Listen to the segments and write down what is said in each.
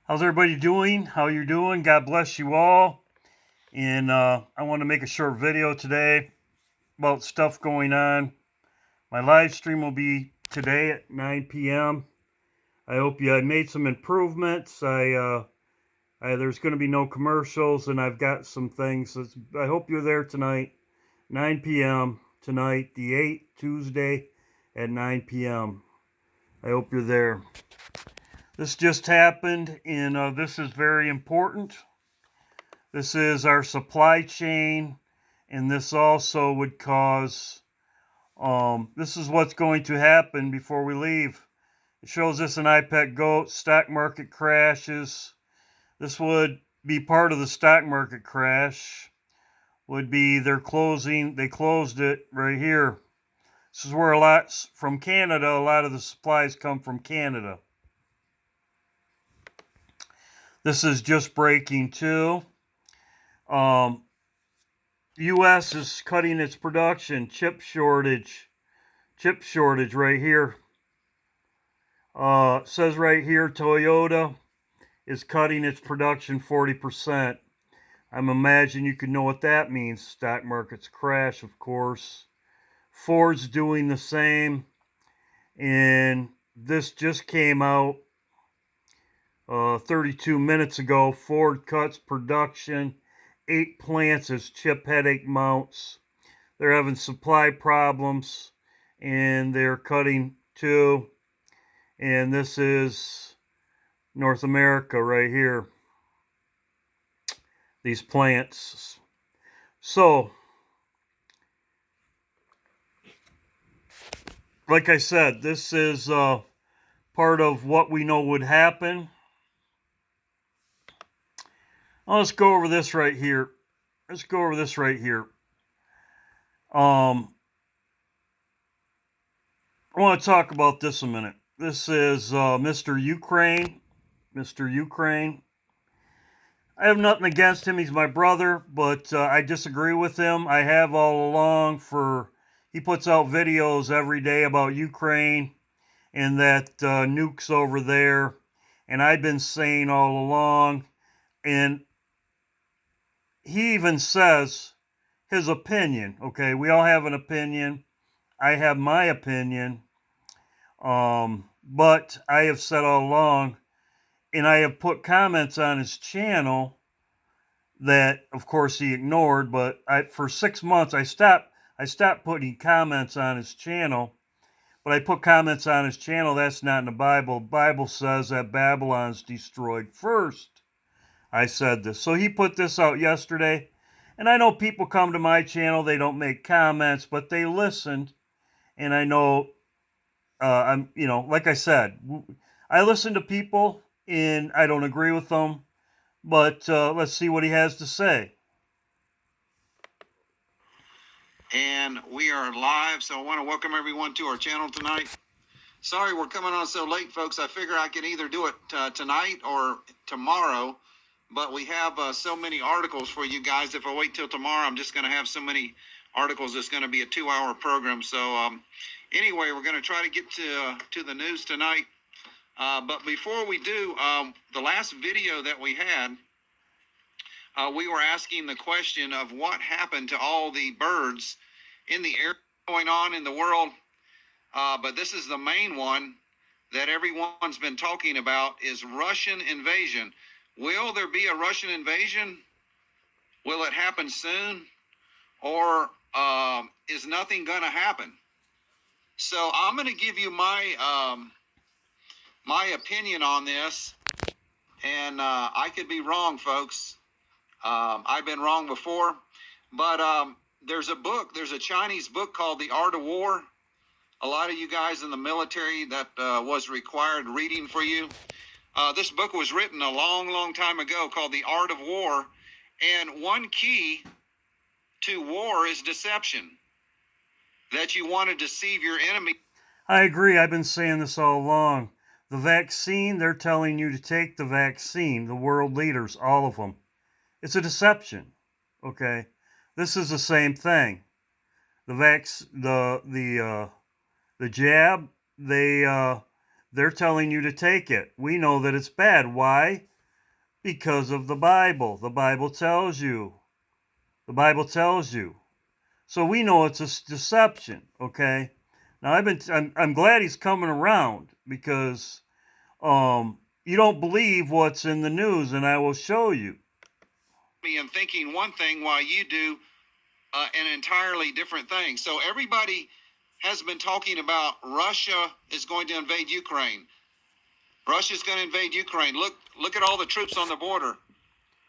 How's everybody doing? How you doing? God bless you all. And I want to make a short video today about stuff going on. My live stream will be today at 9 p.m. I hope you made some improvements. There's going to be no commercials, and I've got some things. I hope you're there tonight, 9 p.m. tonight, the 8th, Tuesday at 9 p.m. I hope you're there. This just happened, and this is very important. This is our supply chain, and this also would cause, this is what's going to happen before we leave. It shows this in IPEC GOAT, stock market crashes. This would be part of the stock market crash, would be they closed it right here. This is where a lot of the supplies come from Canada. This is just breaking too. U.S. is cutting its production. Chip shortage right here. Says right here, Toyota is cutting its production 40%. I'm imagining you can know what that means. Stock markets crash, of course. Ford's doing the same. And this just came out 32 minutes ago. Ford cuts production. 8 plants as chip headache mounts. They're having supply problems, and they're cutting too. And this is North America right here. These plants. So, like I said, this is part of what we know would happen. Let's go over this right here. I want to talk about this a minute. This is Mr. Ukraine. I have nothing against him. He's my brother, but I disagree with him. I have all along. He puts out videos every day about Ukraine and that nukes over there. And I've been saying all along, and he even says his opinion. Okay, we all have an opinion. I have my opinion. But I have said all along, and I have put comments on his channel that, of course, he ignored. But for 6 months, I stopped putting comments on his channel. But I put comments on his channel. That's not in the Bible. The Bible says that Babylon's destroyed first. I said this. So he put this out yesterday. And I know people come to my channel. They don't make comments, but they listened. And I know, like I said, I listen to people, and I don't agree with them. But let's see what he has to say. And we are live, so I want to welcome everyone to our channel tonight. Sorry we're coming on so late, folks. I figure I can either do it tonight or tomorrow, but we have so many articles for you guys. If I wait till tomorrow, I'm just going to have so many articles. It's going to be a 2-hour program. So anyway, we're going to try to get to the news tonight. But before we do, the last video that we had, we were asking the question of what happened to all the birds in the air going on in the world. But this is the main one that everyone's been talking about, is Russian invasion. Will there be a Russian invasion? Will it happen soon? Or is nothing going to happen? So I'm going to give you my opinion on this. And I could be wrong, folks. I've been wrong before. But there's a Chinese book called The Art of War. A lot of you guys in the military, that was required reading for you. This book was written a long, long time ago, called The Art of War. And one key to war is deception. That you want to deceive your enemy. I agree. I've been saying this all along. The vaccine, they're telling you to take the vaccine. The world leaders, all of them. It's a deception. Okay? This is the same thing. The jab, they're telling you to take it. We know that it's bad. Why? Because of the Bible. The Bible tells you. The Bible tells you. So we know it's a deception, okay? Now I'm glad he's coming around because you don't believe what's in the news, and I will show you. And thinking one thing while you do an entirely different thing. So everybody has been talking about Russia is going to invade Ukraine. Russia's going to invade Ukraine. Look at all the troops on the border.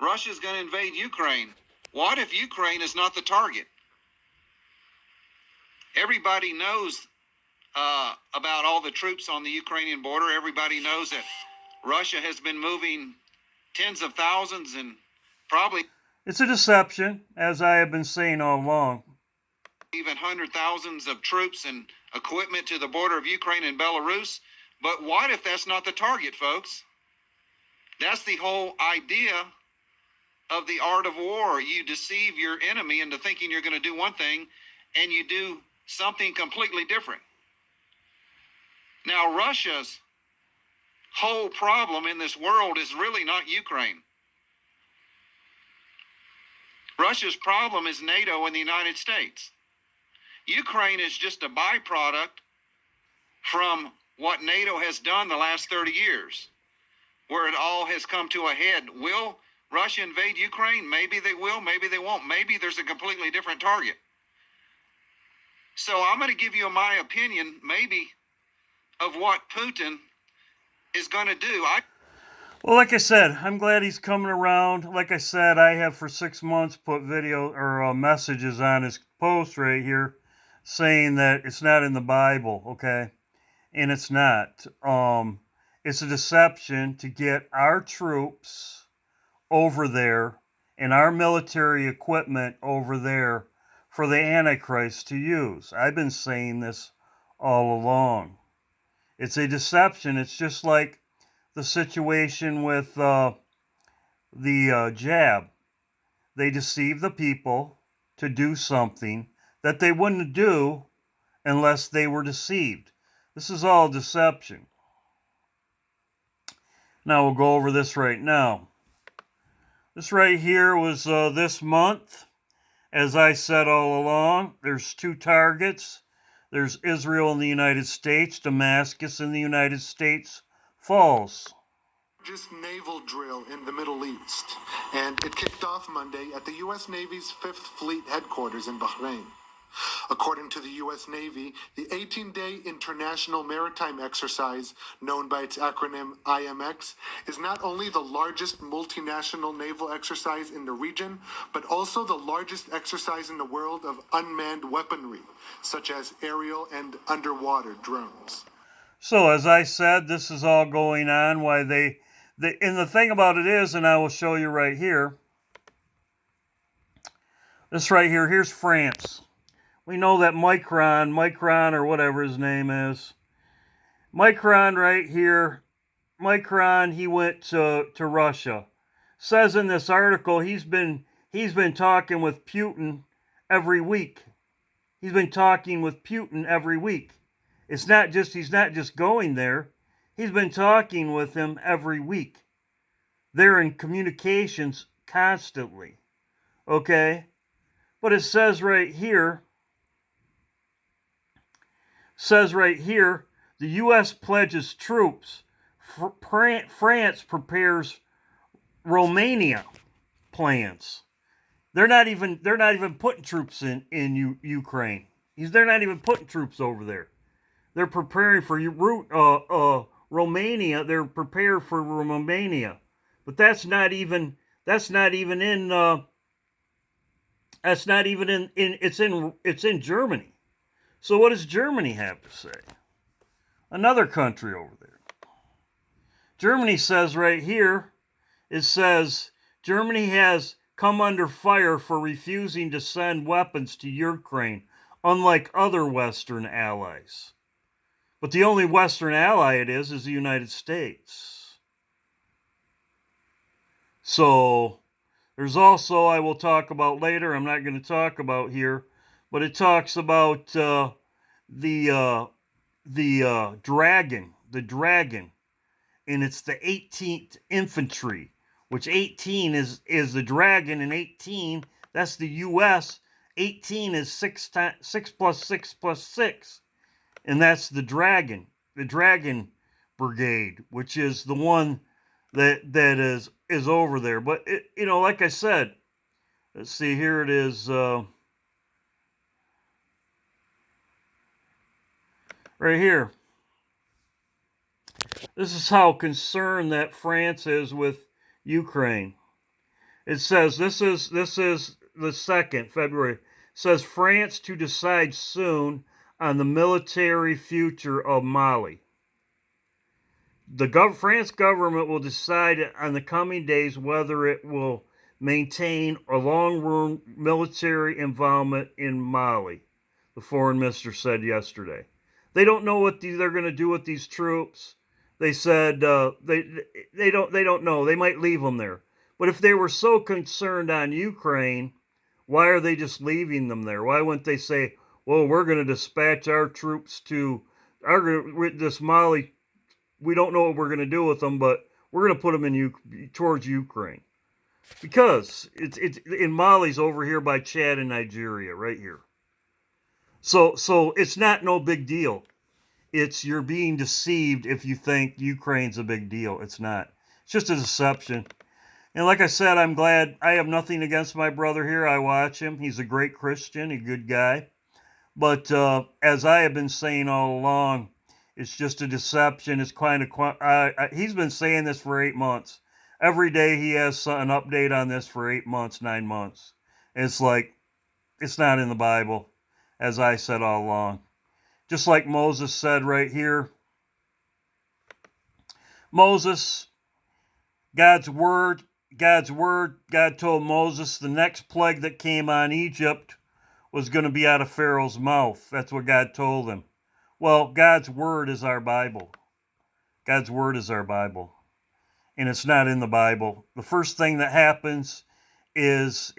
Russia's going to invade Ukraine. What if Ukraine is not the target? Everybody knows about all the troops on the Ukrainian border. Everybody knows that Russia has been moving tens of thousands and probably It's a deception, as I have been saying all along. Even hundred thousands of troops and equipment to the border of Ukraine and Belarus. But what if that's not the target, folks? That's the whole idea of the art of war. You deceive your enemy into thinking you're going to do one thing, and you do something completely different. Now, Russia's whole problem in this world is really not Ukraine. Russia's problem is NATO and the United States. Ukraine is just a byproduct from what NATO has done the last 30 years, where it all has come to a head. Will Russia invade Ukraine? Maybe they will, maybe they won't. Maybe there's a completely different target. So I'm going to give you my opinion, maybe, of what Putin is going to do. Well, like I said, I'm glad he's coming around. Like I said, I have for 6 months put video or messages on his post right here saying that it's not in the Bible, okay? And it's not. It's a deception to get our troops over there and our military equipment over there for the Antichrist to use. I've been saying this all along. It's a deception. It's just like the situation with the jab. They deceive the people to do something that they wouldn't do unless they were deceived. This is all deception. Now we'll go over this right now. This right here was this month. As I said all along, there's two targets. There's Israel in the United States, Damascus in the United States falls. Largest naval drill in the Middle East, and it kicked off Monday at the U.S. Navy's 5th Fleet headquarters in Bahrain. According to the U.S. Navy, the 18-day international maritime exercise, known by its acronym IMX, is not only the largest multinational naval exercise in the region, but also the largest exercise in the world of unmanned weaponry, such as aerial and underwater drones. So, as I said, this is all going on. Why and the thing about it is, and I will show you right here, this right here, here's France. We know that Micron or whatever his name is, Micron right here, Micron, he went to Russia. Says in this article he's been talking with Putin every week. He's been talking with Putin every week. He's not just going there. He's been talking with him every week. They're in communications constantly. Okay? But it says right here, the U.S. pledges troops. France prepares Romania plans. They're not even putting troops in Ukraine. They're not even putting troops over there. They're preparing for Romania. They're prepared for Romania, but that's not even in. It's in Germany. So what does Germany have to say? Another country over there. Germany says right here, it says Germany has come under fire for refusing to send weapons to Ukraine, unlike other Western allies. But the only Western ally it is the United States. So there's also, I will talk about later, I'm not going to talk about here, but it talks about the dragon, and it's the 18th Infantry, which 18 is the dragon, and 18, that's the U.S. 18 is 6 plus 6 plus 6, and that's the dragon brigade, which is the one that is over there. But like I said, let's see, here it is, right here. This is how concerned that France is with Ukraine. It says this is the 2nd February. It says France to decide soon on the military future of Mali. The France government will decide on the coming days whether it will maintain a long-term military involvement in Mali, the foreign minister said yesterday. They don't know what they're going to do with these troops. They said they don't know. They might leave them there. But if they were so concerned on Ukraine, why are they just leaving them there? Why wouldn't they say, well, we're going to dispatch our troops to this Mali? We don't know what we're going to do with them, but we're going to put them towards Ukraine. Because it's in Mali's over here by Chad and Nigeria, right here. So it's not no big deal. You're being deceived if you think Ukraine's a big deal. It's not. It's just a deception. And like I said, I'm glad. I have nothing against my brother here. I watch him. He's a great Christian, a good guy. But as I have been saying all along, it's just a deception. It's kind of he's been saying this for 8 months. Every day he has an update on this for 8 months, 9 months. It's like, it's not in the Bible, as I said all along. Just like Moses said right here. Moses, God's word, God told Moses the next plague that came on Egypt was going to be out of Pharaoh's mouth. That's what God told him. Well, God's word is our Bible. God's word is our Bible. And it's not in the Bible. The first thing that happens is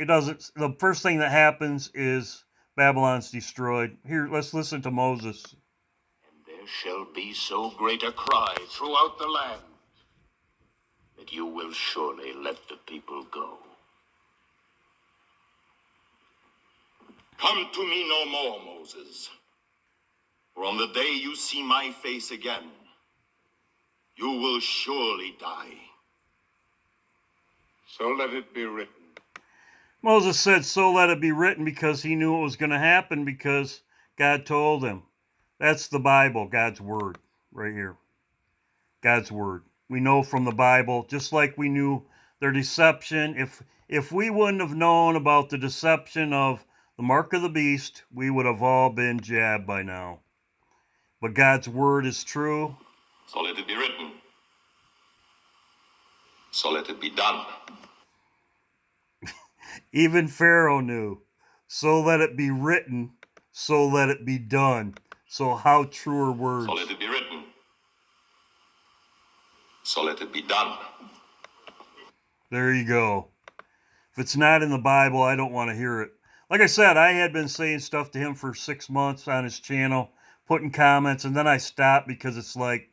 Babylon's destroyed. Here, let's listen to Moses. And there shall be so great a cry throughout the land that you will surely let the people go. Come to me no more, Moses. For on the day you see my face again, you will surely die. So let it be written. Moses said, so let it be written, because he knew it was going to happen, because God told him. That's the Bible, God's word, right here. God's word. We know from the Bible, just like we knew their deception. If we wouldn't have known about the deception of the mark of the beast, we would have all been jabbed by now. But God's word is true. So let it be written. So let it be done. Even Pharaoh knew. So let it be written. So let it be done. So how true are words? So let it be written. So let it be done. There you go. If it's not in the Bible, I don't want to hear it. Like I said, I had been saying stuff to him for 6 months on his channel, putting comments, and then I stopped because it's like,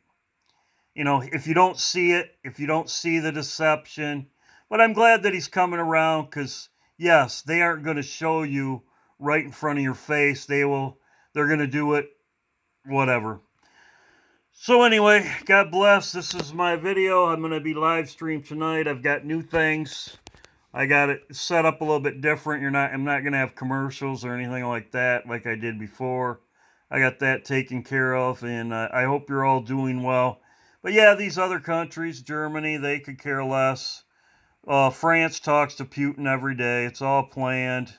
if you don't see it, if you don't see the deception. But I'm glad that he's coming around, because, yes, they aren't going to show you right in front of your face. They're going to do it, whatever. So anyway, God bless. This is my video. I'm going to be live streamed tonight. I've got new things. I got it set up a little bit different. I'm not going to have commercials or anything like that like I did before. I got that taken care of, and I hope you're all doing well. But yeah, these other countries, Germany, they could care less. France talks to Putin every day. It's all planned.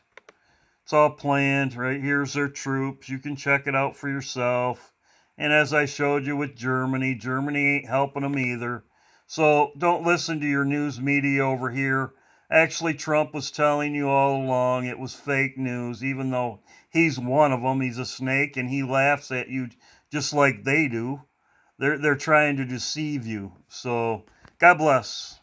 It's all planned, right? Here's their troops. You can check it out for yourself. And as I showed you with Germany, Germany ain't helping them either. So don't listen to your news media over here. Actually, Trump was telling you all along it was fake news, even though he's one of them. He's a snake, and he laughs at you just like they do. They're trying to deceive you. So, God bless.